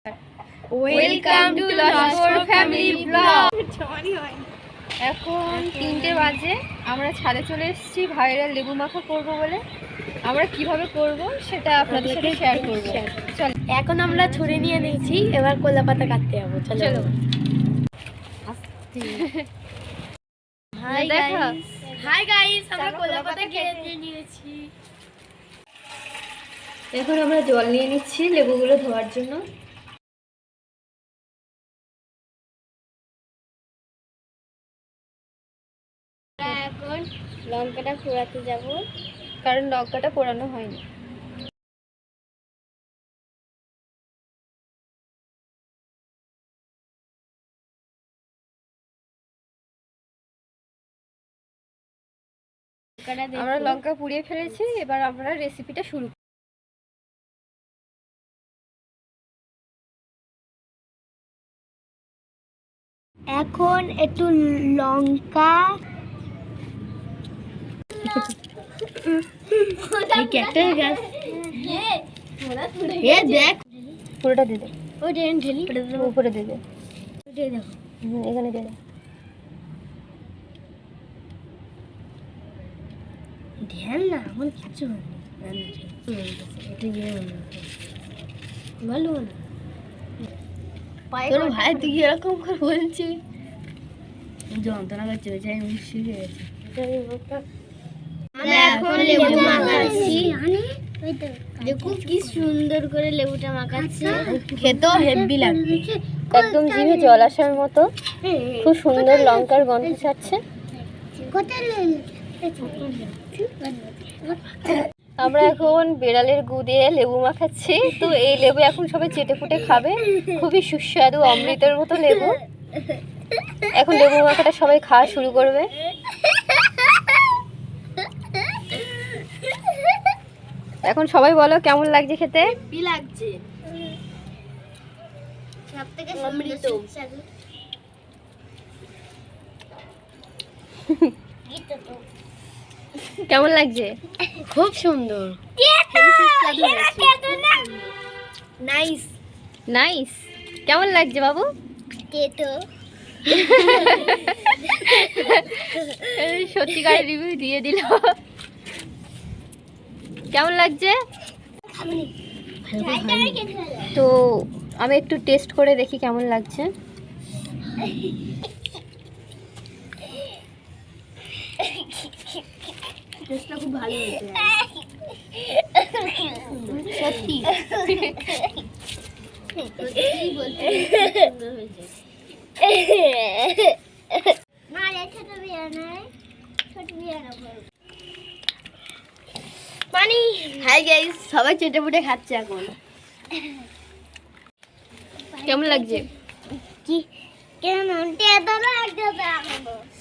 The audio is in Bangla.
Welcome to Laskar family blog. এখন 3টে বাজে, আমরা ছাদে চলে এসেছি ভাইরা লেবু মাখা করবো বলে। আমরা কিভাবে করব সেটা আপনাদের সাথে শেয়ার করব। চল, এখন আমরা ছুরি নিয়ে নিয়েছি, এবার কলা পাতা কাটতে যাবো। চলো। হাই গাইস, আমরা কলা পাতা কেটে নিয়েছি। এখন আমরা জল নিয়ে নিচ্ছি লেবুগুলো ধোয়ার জন্য। এখন লঙ্কাটা পোড়াতে যাব, কারণ লঙ্কাটা পোড়ানো হয়নি। আমরা লঙ্কা পুড়িয়ে ফেলেছি, এবার আমরা রেসিপিটা শুরু করব। এখন একটু লঙ্কা দেখ, পুরোটা দিয়ে দে, ওটা ঢেলি উপরে দিয়ে দে, দেখো এখানে দিয়ে দে। ধ্যান না, আমার কিচ্ছু ভালো না। তোর ভাই তুই এরকম করে বলছি, যন্ত্রণা করছে, আমি শিখে গেছি। আমরা এখন লেবু মাখাচ্ছি। দেখো কি সুন্দর করে লেবুটা মাখাচ্ছে, খেতেও হেভি লাগবে, একদম জিভে জল আসার মতো খুব সুন্দর লঙ্কার গন্ধ ছাড়ছে। আমরা এখন বেড়ালের গু দিয়ে লেবু মাখাচ্ছি। তো এই লেবু এখন সবাই চেটে ফুটে খাবে, খুবই সুস্বাদু অমৃতের মতো লেবু। এখন লেবু মাখাটা সবাই খাওয়া শুরু করবে। এখন সবাই বলো কেমন লাগছে খেতে। কি লাগছে, সবথেকে অমৃত। কেমন লাগছে? খুব সুন্দর, নাইস নাইস। কেমন লাগছে বাবু? কেটো সত্যিকারের রিভিউ দিয়ে দিল। কেমন লাগছে? তো আমি একটু টেস্ট করে দেখি কেমন লাগছে। টেস্টটা খুব ভালো হয়েছে সত্যি বলতে সুন্দর হয়েছে। হাই গাইস, সবাই চেটে পুটে খাচ্ছে এখন। কেমন লাগছে? কি কেমন টেস্ট লাগছে?